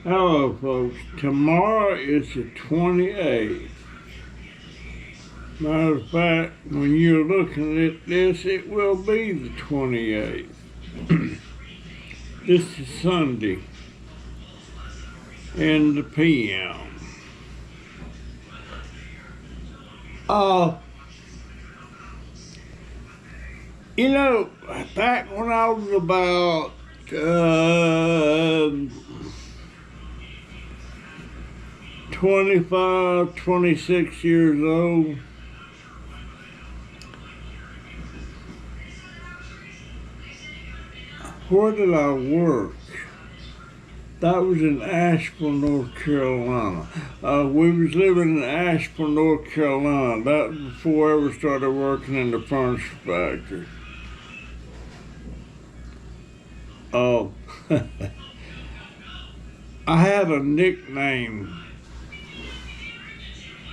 Hello, folks. Tomorrow is the 28th. Matter of fact, when you're looking at this, it will be the 28th. This is Sunday in the PM. Uh, back when I was about 25, 26 years old, where did I work? That was in Asheville, North Carolina. We was living in Asheville, North Carolina. That was before I ever started working in the furniture factory. I had a nickname,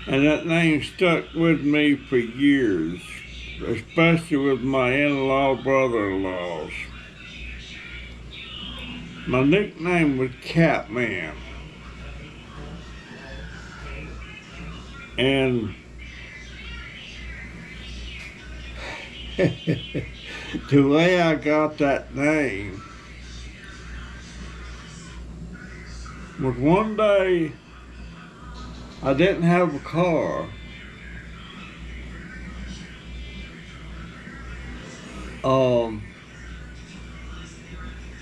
and that name stuck with me for years, especially with my in-law brother-in-laws. My nickname was Catman. And the way I got that name was one day I didn't have a car.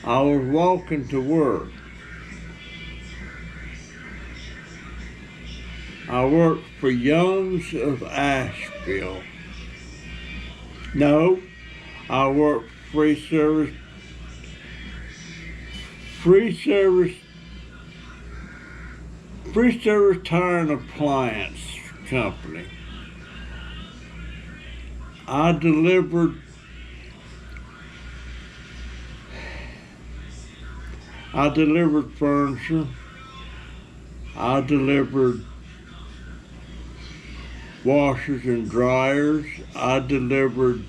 I was walking to work. I worked for Young's of Asheville. No, I worked for free service tire and appliance company. I delivered furniture. I delivered washers and dryers. I delivered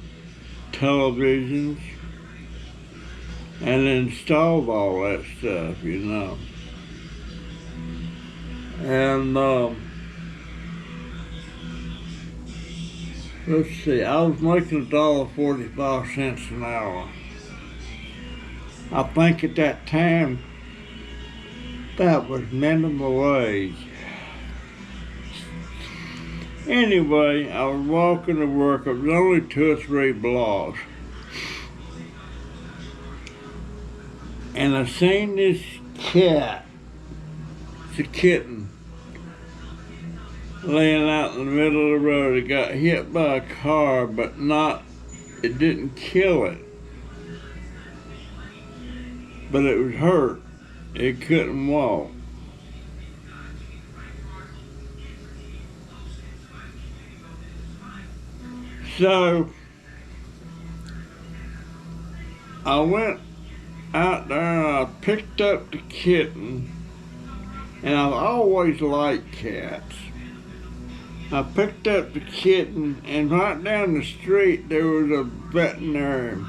televisions and installed all that stuff, And let's see, I was making $1.45 an hour. I think at that time that was minimum wage. Anyway, I was walking to work. It was only 2 or 3 blocks. And I seen this cat, it's a kitten, laying out in the middle of the road. It got hit by a car, but it didn't kill it. But it was hurt. It couldn't walk. So I went out there and I picked up the kitten, and I've always liked cats. I picked up the kitten, and right down the street there was a veterinary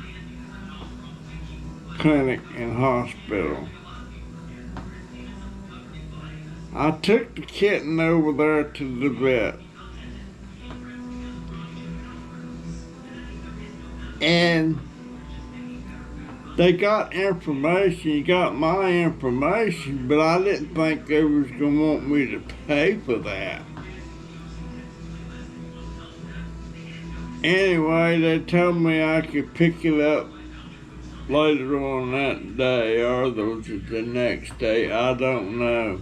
clinic and hospital. I took the kitten over there to the vet. And they got information, you got my information, but I didn't think they was gonna want me to pay for that. Anyway, they told me I could pick it up later on that day, or the next day, I don't know.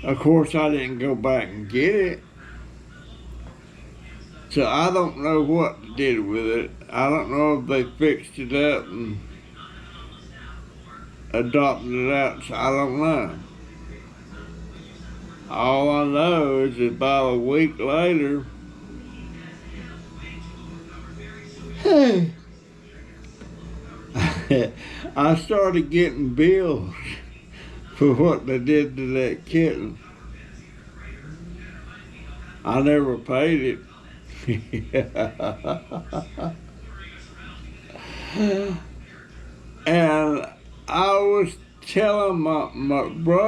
Of course, I didn't go back and get it. So I don't know what they did with it. I don't know if they fixed it up and adopted it out, so I don't know. All I know is that about a week later, I started getting bills for what they did to that kitten. I never paid it.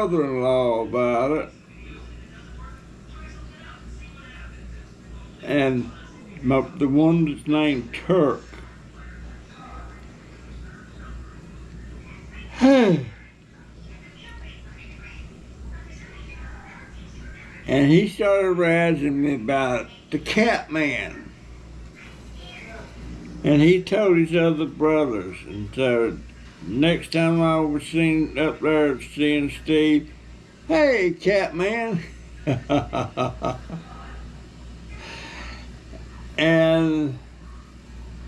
brother-in-law about it. And the one that's named Turk. And he started razzing me about the Cat Man. And he told his other brothers. And so next time I was seen up there seeing Steve, "Hey, Cat Man." And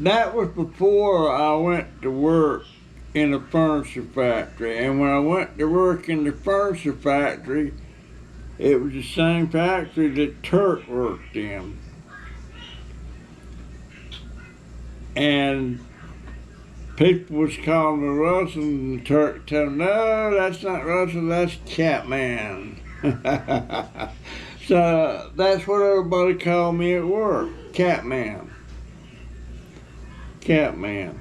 that was before I went to work in the furniture factory. And when I went to work in the furniture factory, it was the same factory that Turk worked in. And people was calling me Russell, and Turk told them, "No, that's not Russell, that's Catman." So that's what everybody called me at work, Catman. Catman.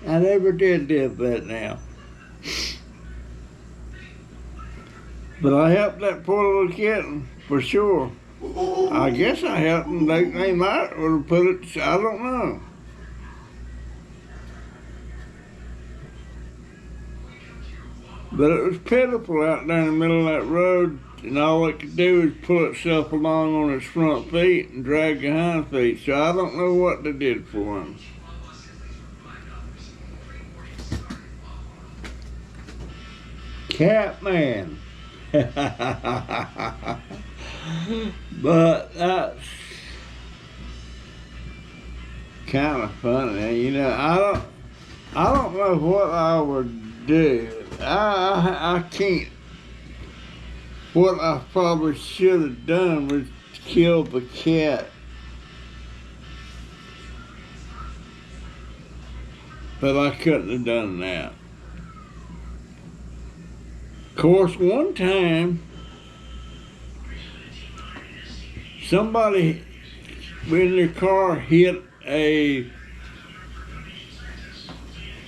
I never did live that now. But I helped that poor little kitten, for sure. I guess I helped them. They might have put it, I don't know. But it was pitiful out there in the middle of that road, and all it could do is pull itself along on its front feet and drag the hind feet. So I don't know what they did for him. Catman. But that's kind of funny, you know. I don't know what I would do. I can't. What I probably should have done was kill the cat. But I couldn't have done that. Of course, one time, somebody in their car hit a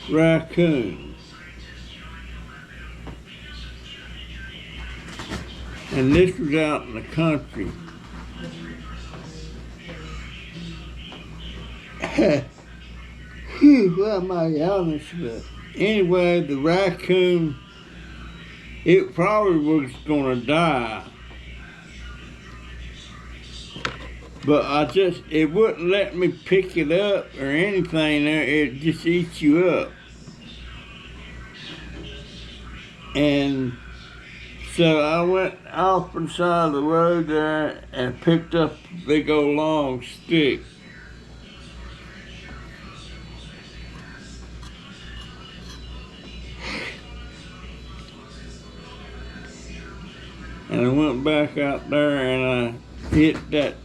raccoon. And this was out in the country. What am I honest with? Anyway, the raccoon, it probably was gonna die. But it wouldn't let me pick it up or anything there. It just eats you up. And so I went off the side of the road there and picked up a big old long stick. And I went back out there and I hit that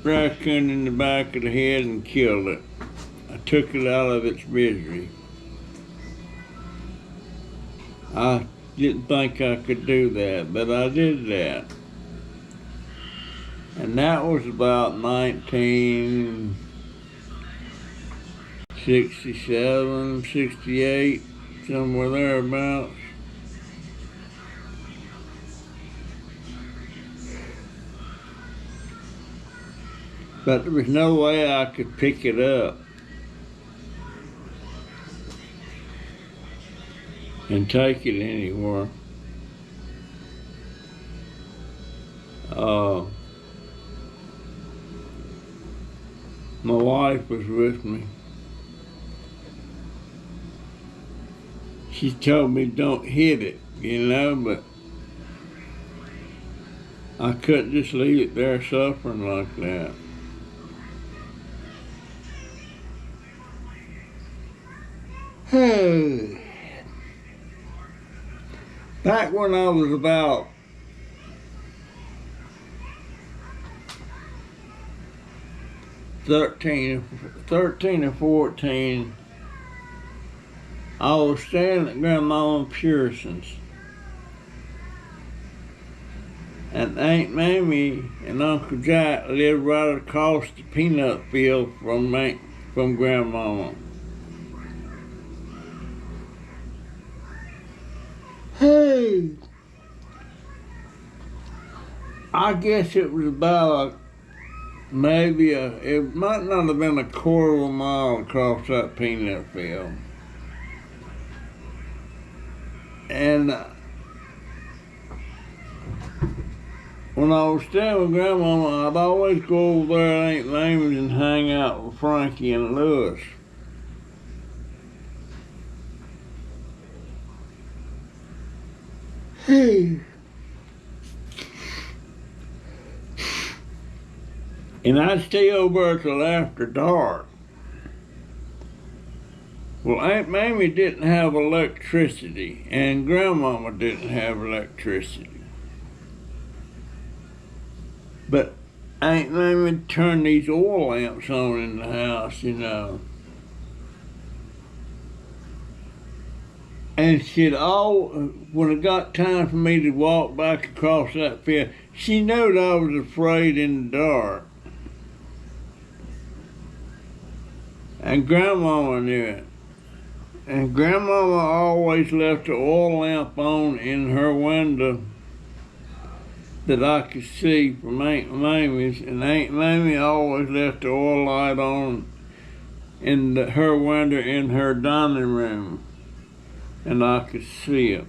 raccoon in the back of the head and killed it. I took it out of its misery. I didn't think I could do that, but I did that. And that was about 1967, 68, somewhere thereabouts. But there was no way I could pick it up and take it anywhere. My wife was with me. She told me don't hit it, you know, but I couldn't just leave it there suffering like that. Back when I was about 13 or 14, I was staying at Grandma and Pearson's. And Aunt Mamie and Uncle Jack lived right across the peanut field from Grandma. I guess it was about it might not have been a quarter of a mile across that peanut field. And when I was staying with Grandmama, I'd always go over there at Aunt Lammy's and hang out with Frankie and Lewis. And I'd stay over there till after dark. Well, Aunt Mamie didn't have electricity, and Grandmama didn't have electricity. But Aunt Mamie turned these oil lamps on in the house, you know. And when it got time for me to walk back across that field, she knew that I was afraid in the dark. And Grandmama knew it. And Grandmama always left the oil lamp on in her window that I could see from Aunt Mamie's, and Aunt Mamie always left the oil light on in her window in her dining room, and I could see it.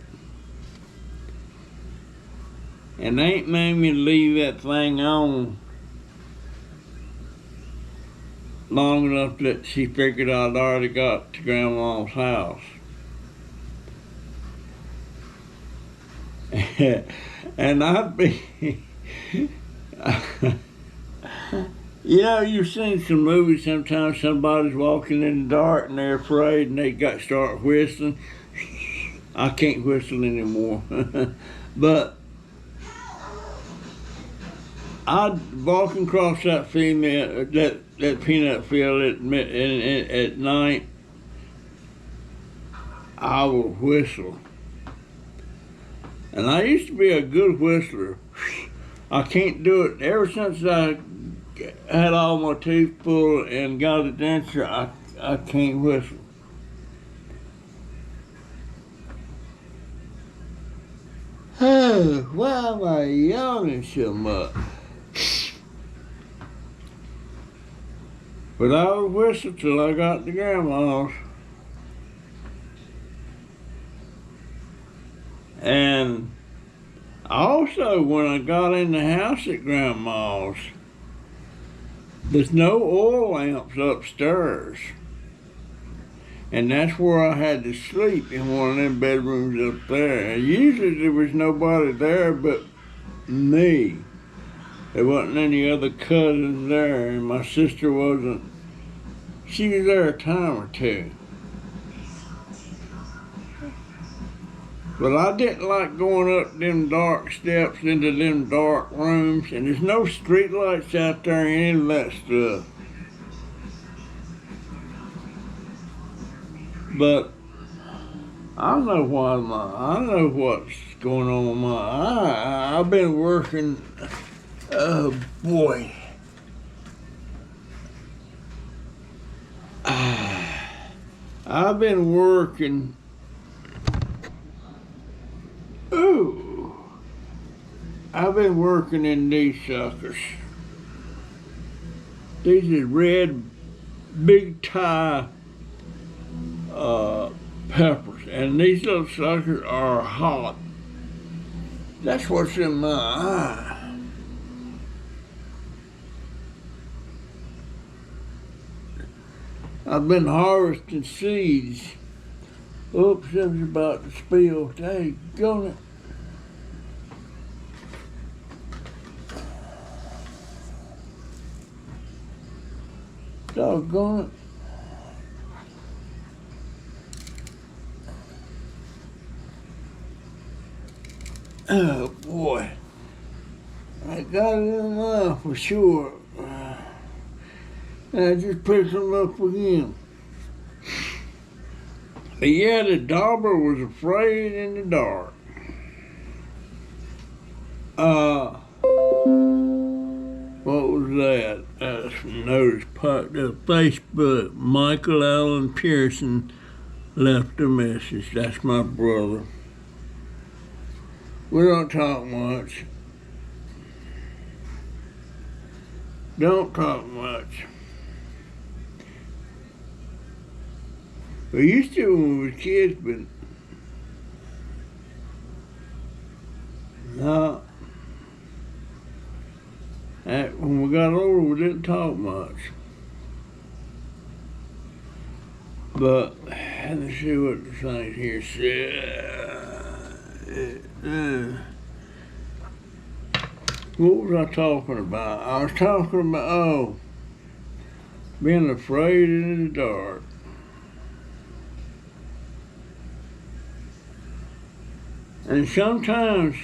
And Aunt Mamie leave that thing on long enough that she figured I'd already got to Grandma's house. And I'd be, you know, you've seen some movies sometimes somebody's walking in the dark and they're afraid and they start whistling. I can't whistle anymore. But I'd walking across that field, that peanut field at night, I would whistle. And I used to be a good whistler. I can't do it. Ever since I had all my teeth full and got a denture, I can't whistle. Oh, why am I yawning so much? But I would whistle till I got to Grandma's. And also, when I got in the house at Grandma's, there's no oil lamps upstairs. And that's where I had to sleep, in one of them bedrooms up there. And usually there was nobody there but me. There wasn't any other cousins there, and my sister wasn't. She was there a time or two. But I didn't like going up them dark steps into them dark rooms, and there's no street lights out there and any of that stuff. But I know what's going on with my eye. I've been working, oh boy. I've been working. Ooh, I've been working in these suckers. These is red, big Thai peppers, and these little suckers are hot. That's what's in my eye. I've been harvesting seeds. Oops, something's about to spill. Daggone it. Doggone it. Oh boy. I got it in my eye for sure. And I just picked them up again. But yeah, the dauber was afraid in the dark. What was that? Notice popped up Facebook. Michael Allen Pearson left a message. That's my brother. We don't talk much. Don't talk much. We used to when we were kids, but no. When we got older, we didn't talk much. But let's see what the thing here says. What was I talking about? I was talking about, being afraid in the dark. And sometimes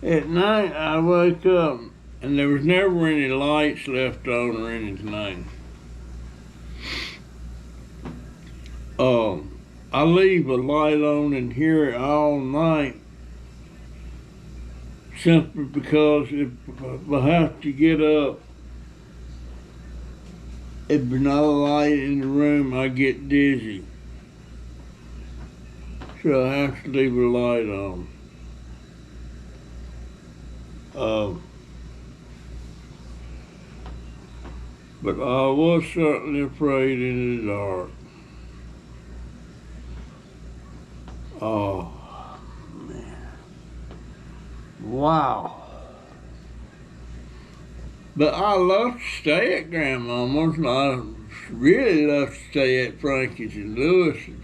at night I wake up and there was never any lights left on or anything. I leave a light on in here all night simply because if I have to get up, if there's not a light in the room, I get dizzy. So I have to leave a light on. But I was certainly afraid in the dark. Oh, man. Wow. But I love to stay at Grandmama's, and I really love to stay at Frankie's and Lewis's.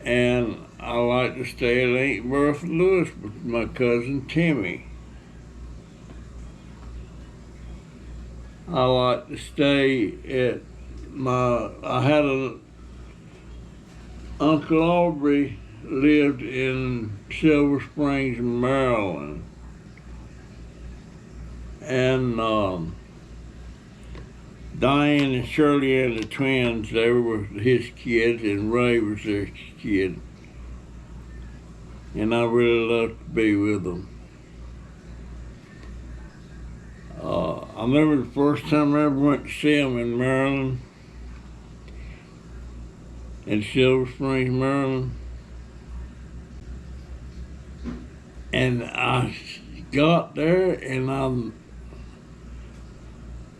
And I like to stay at Aunt Bertha Lewis with my cousin Timmy. I like to stay at I had a Uncle Aubrey lived in Silver Springs, Maryland. And Diane and Shirley and the twins, they were his kids, and Ray was their kid. And I really loved to be with them. I remember the first time I ever went to see them in Maryland, in Silver Springs, Maryland. And I got there and I'm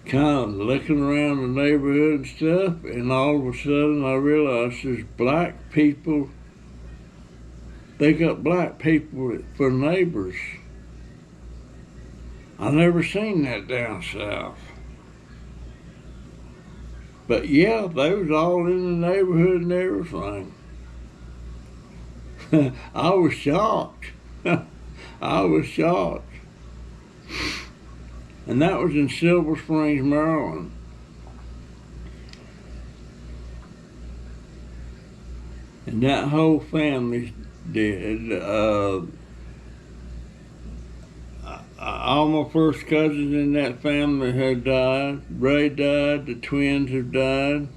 kind of looking around the neighborhood and stuff, and all of a sudden I realized there's black people. They got black people for neighbors. I never seen that down south. But yeah, they was all in the neighborhood and everything. I was shocked. I was shocked. And that was in Silver Springs, Maryland. And that whole family's dead. All my first cousins in that family had died. Ray died, the twins have died.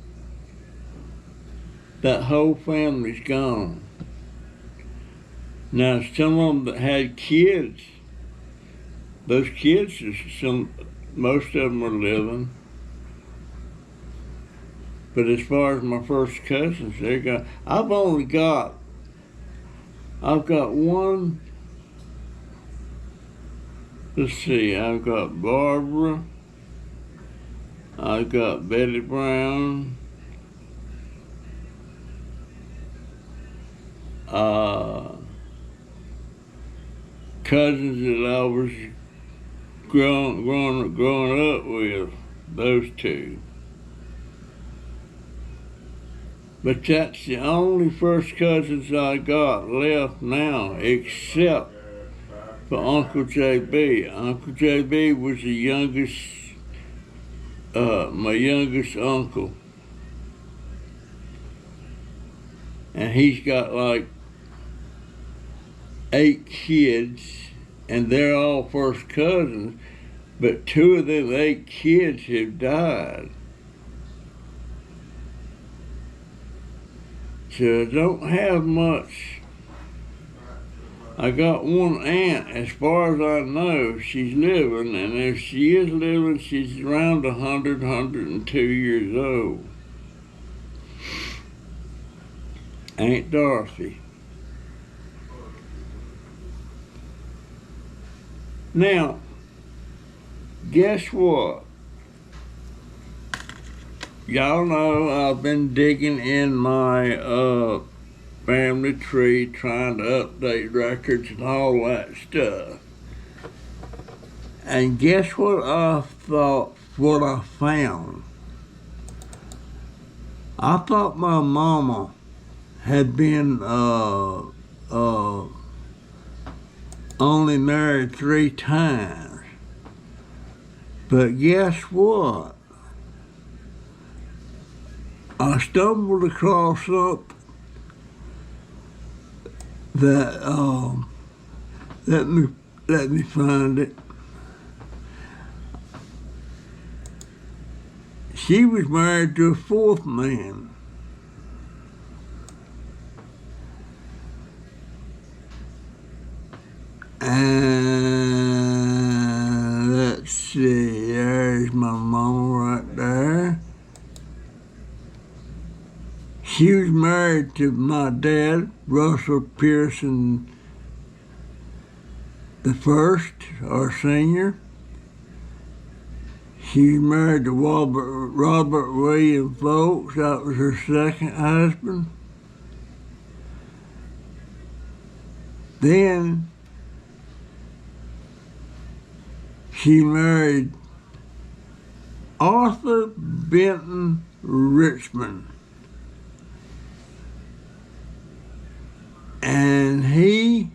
That whole family's gone. Now, some of them that had kids, those kids, most of them are living. But as far as my first cousins, they're gone. I've got one. Let's see, I've got Barbara, I've got Betty Brown, cousins that I was growing up with, those two. But that's the only first cousins I got left now, except for Uncle J.B. Uncle J.B. was the youngest, my youngest uncle. And he's got like 8 kids, and they're all first cousins, but 2 of them 8 kids have died. So I don't have much. I got one aunt, as far as I know, she's living, and if she is living, she's around 100, 102 years old. Aunt Dorothy. Now, guess what? Y'all know I've been digging in my family tree, trying to update records and all that stuff. And guess what what I found? I thought my mama had been only married 3 times. But guess what? I stumbled across something that let me find it. She was married to a 4th man. And let's see, there's my mama right there. She was married to my dad, Russell Pearson the first, our senior. She was married to Robert William Folks. That was her 2nd husband. Then she married Arthur Benton Richmond. And he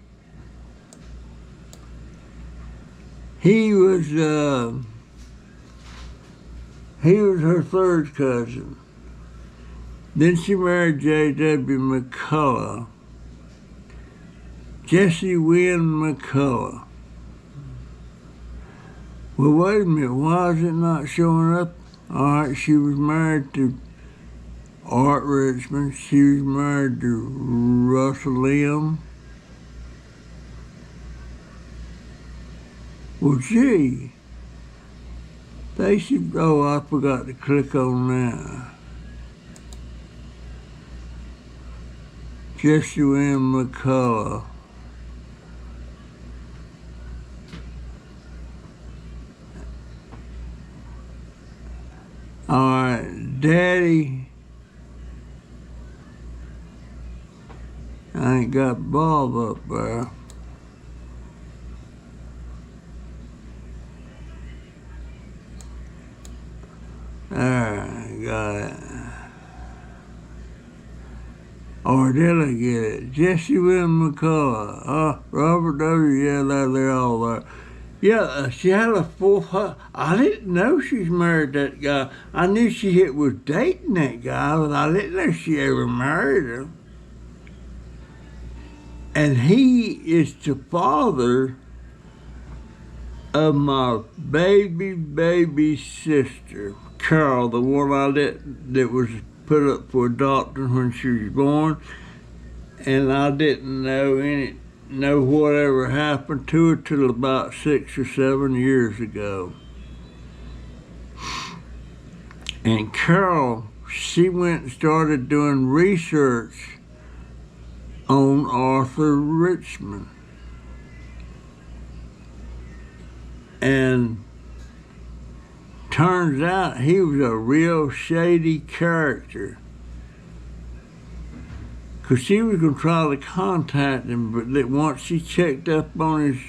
was her 3rd cousin. Then she married J.W. McCullough, Jesse Wynn McCullough. Well, wait a minute, why is it not showing up? All right, she was married to Art Richmond. She was married to Russell Lim. Well, gee, they should, oh, I forgot to click on that. Jesse Wynn McCullough. All right, Daddy. I ain't got Bob up there. There, got it. Or did I get it? Jesse Wynn McCullough. Robert W. Yeah, they're all there. Yeah, she had a 4th husband. I didn't know she's married that guy. I knew she was dating that guy, but I didn't know she ever married him. And he is the father of my baby sister, Carol, the one that was put up for adoption when she was born. And I didn't know whatever happened to her till about 6 or 7 years ago. And Carol, she went and started doing research on Arthur Richmond. And turns out he was a real shady character. Because she was going to try to contact him, but once she checked up on his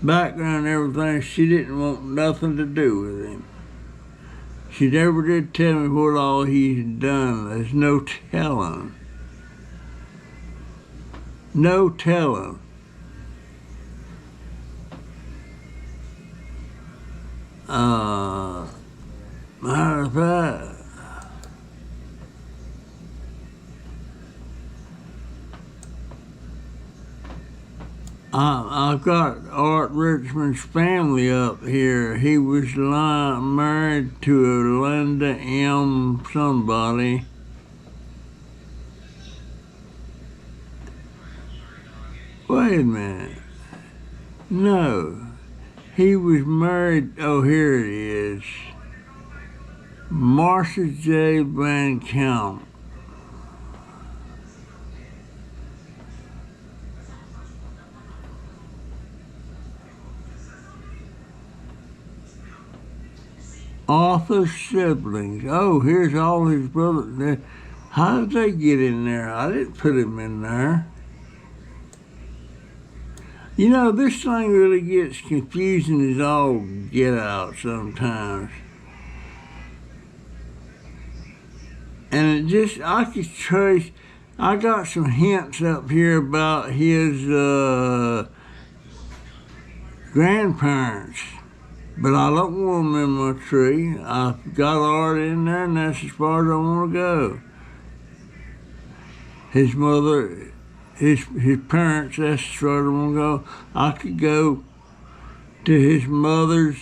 background and everything, she didn't want nothing to do with him. She never did tell me what all he's done. There's no telling. No telling. Matter of fact, I've got Art Richmond's family up here. He was married to Linda M. somebody. Wait a minute. No. He was married, oh, here it is. Marcia J. Van Camp. Arthur's siblings. Oh, here's all his brothers. How did they get in there? I didn't put him in there. You know, this thing really gets confusing as all get out sometimes. And I could trace, I got some hints up here about his grandparents, but I don't want them in my tree. I've got art in there, and that's as far as I want to go. His mother, his parents, that's as far as I want to go. I could go to his mother's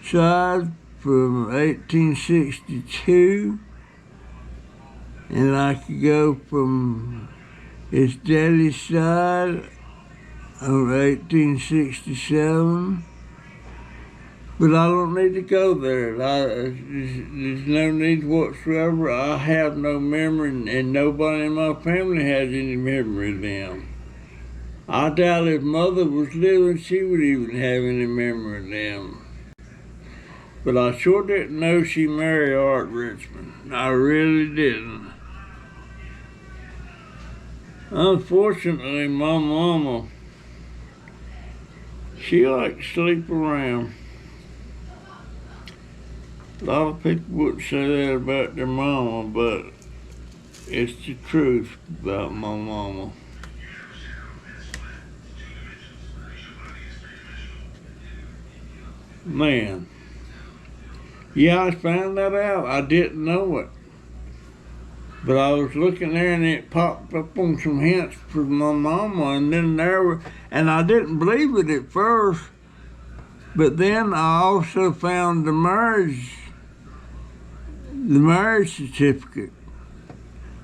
side from 1862, and I could go from his daddy's side of 1867. But I don't need to go there. There's no need whatsoever. I have no memory, and nobody in my family has any memory of them. I doubt if Mother was living, she would even have any memory of them. But I sure didn't know she married Art Richmond. I really didn't. Unfortunately, my mama, she liked to sleep around. A lot of people wouldn't say that about their mama, but it's the truth about my mama. Man. Yeah, I found that out. I didn't know it. But I was looking there and it popped up on some hints from my mama, and then and I didn't believe it at first, but then I also found the marriage certificate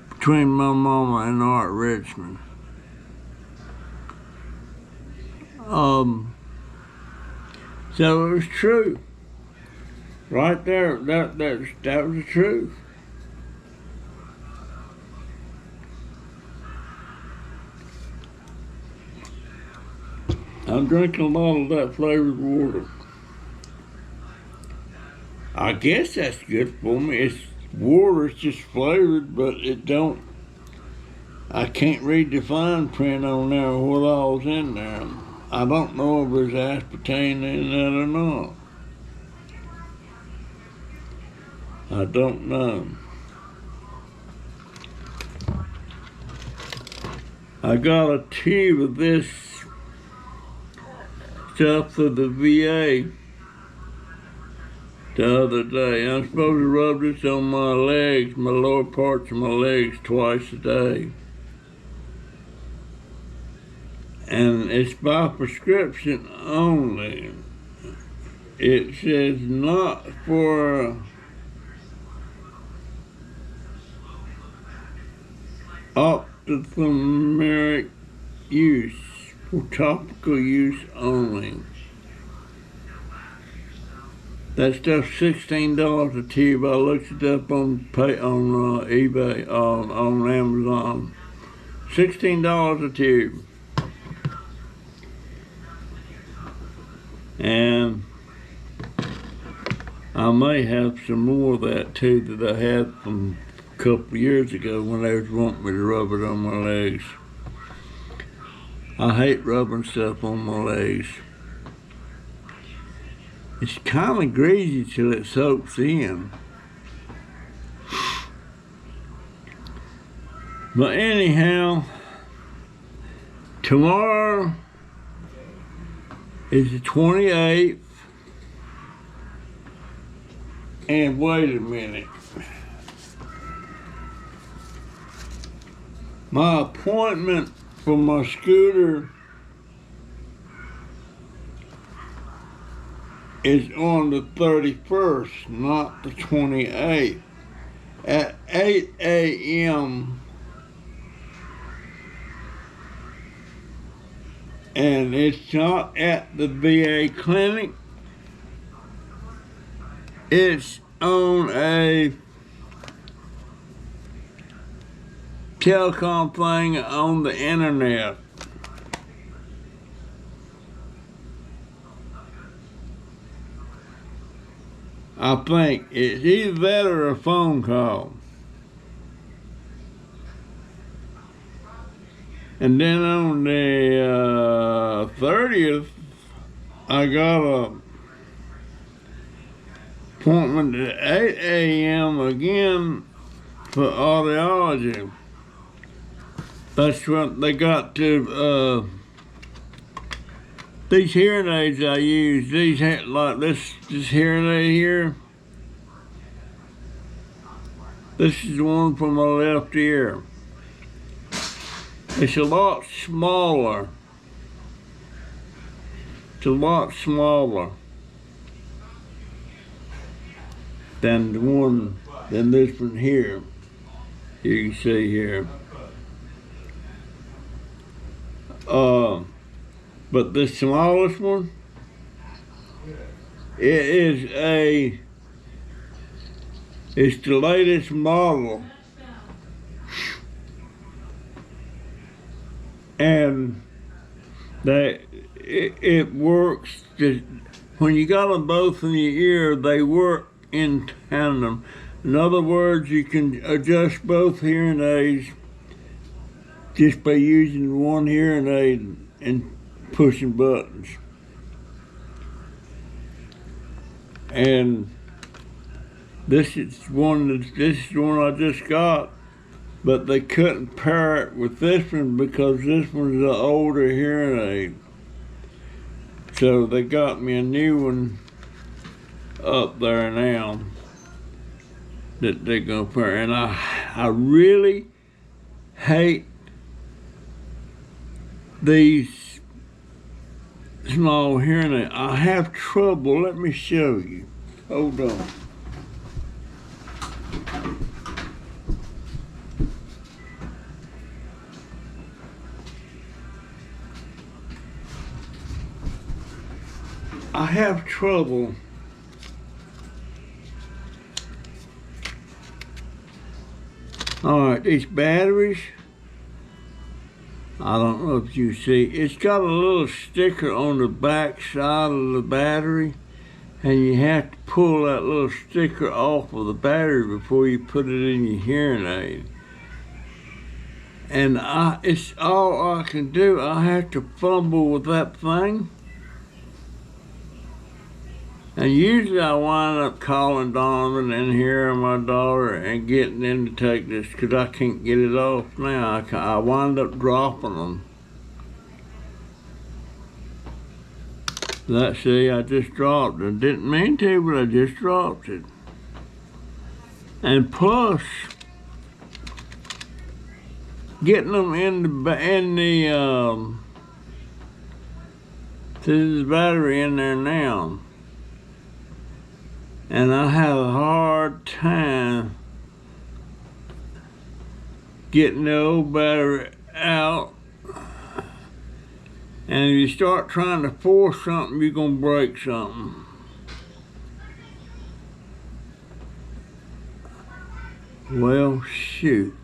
between my mama and Art Richmond. So it was true. Right there, that was the truth. I'm drinking a lot of that flavored water. I guess that's good for me. It's water, it's just flavored, but I can't read the fine print on there what all's in there. I don't know if there's aspartame in that or not. I don't know. I got a tube of this stuff for the VA the other day. I'm supposed to rub this on my legs, my lower parts of my legs, twice a day. And it's by prescription only. It says not for ophthalmic use, for topical use only. That stuff's $16 a tube. I looked it up on eBay, on Amazon. $16 a tube. And I may have some more of that too that I had from a couple of years ago when they was wanting me to rub it on my legs. I hate rubbing stuff on my legs. It's kind of greasy till it soaks in. But anyhow, tomorrow is the 28th. And wait a minute. My appointment for my scooter is on the 31st, not the 28th, at 8 a.m. And it's not at the VA clinic. It's on a telecom thing on the internet. I think it's either that or a phone call. And then on the 30th, I got a appointment at 8 a.m. again for audiology. That's what they got to, these hearing aids I use, these like this hearing aid here. This is the one for my left ear. It's a lot smaller. It's a lot smaller than this one here. You can see here. But the smallest one, it's the latest model. And it works. When you got them both in your ear, they work in tandem. In other words, you can adjust both hearing aids just by using one hearing aid and pushing buttons. And this is one I just got, but they couldn't pair it with this one because this one's an older hearing aid. So they got me a new one up there now that they're gonna pair. And I really hate these small hearing aids. I have trouble. Let me show you. Hold on. I have trouble all right, these batteries, I don't know if you see, it's got a little sticker on the back side of the battery, and you have to pull that little sticker off of the battery before you put it in your hearing aid. And it's all I can do. I have to fumble with that thing. And usually I wind up calling Donovan in here and my daughter and getting them to take this because I can't get it off now. I wind up dropping them. Let's see, I just dropped it. Didn't mean to, but I just dropped it. And plus, getting them in the there's the battery in there now. And I have a hard time getting the old battery out. And if you start trying to force something, you're gonna break something. Well, shoot.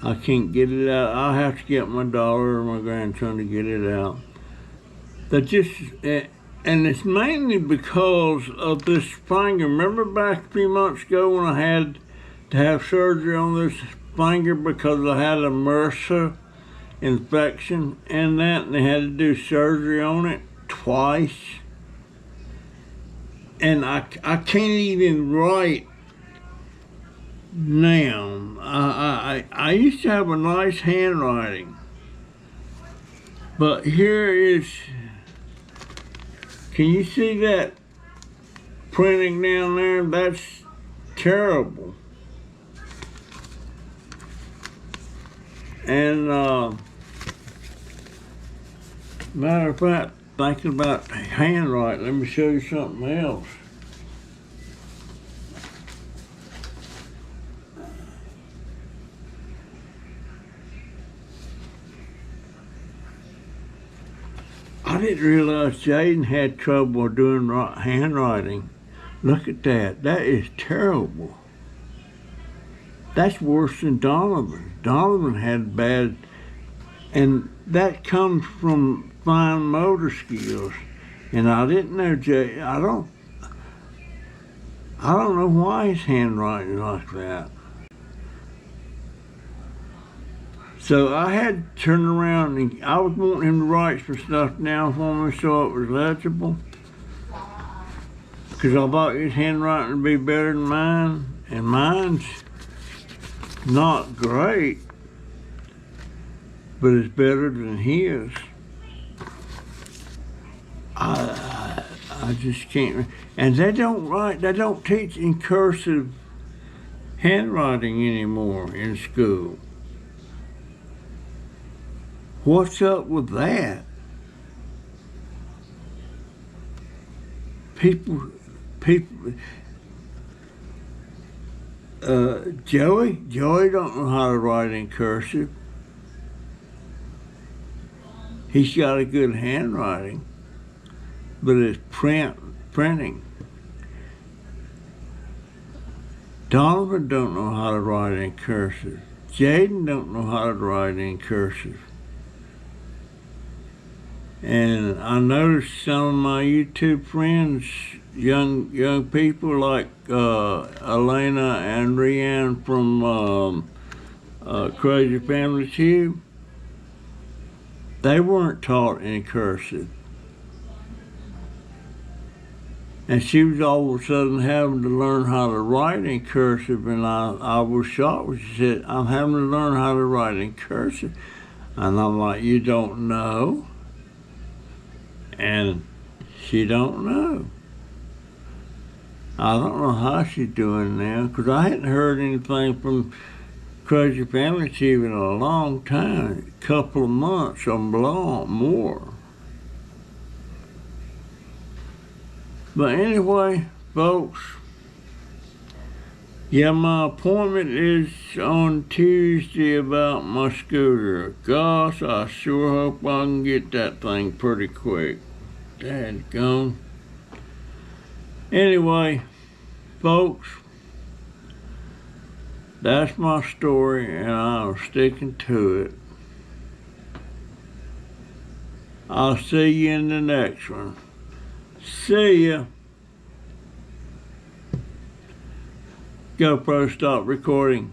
I can't get it out. I'll have to get my daughter or my grandson to get it out. And it's mainly because of this finger. Remember back a few months ago when I had to have surgery on this finger because I had a MRSA infection and they had to do surgery on it twice. And I can't even write now. I used to have a nice handwriting, but here is. Can you see that printing down there? That's terrible. And matter of fact, thinking about handwriting, let me show you something else. I didn't realize Jaden had trouble doing handwriting. Look at that. That is terrible. That's worse than Donovan. Donovan had bad, and that comes from fine motor skills. And I didn't know Jay. I don't know why his handwriting like that. So I had to turn around and I was wanting him to write some stuff down for me so it was legible. Because I thought his handwriting would be better than mine. And mine's not great, but it's better than his. I just can't. And they don't teach in cursive handwriting anymore in school. What's up with that? People, Joey don't know how to write in cursive. He's got a good handwriting, but it's printing. Donovan don't know how to write in cursive. Jaden don't know how to write in cursive. And I noticed some of my YouTube friends, young people like Elena and Rianne from Crazy Family Tube, they weren't taught in cursive. And she was all of a sudden having to learn how to write in cursive, and I was shocked when she said, I'm having to learn how to write in cursive. And I'm like, you don't know? And she don't know. I don't know how she's doing now, because I hadn't heard anything from Crazy Family Tube in a long time, a couple of months or more. But anyway, folks, yeah, my appointment is on Tuesday about my scooter. Gosh, I sure hope I can get that thing pretty quick. Dadgone. Anyway, folks, that's my story, and I'm sticking to it. I'll see you in the next one. See ya. GoPro, stop recording.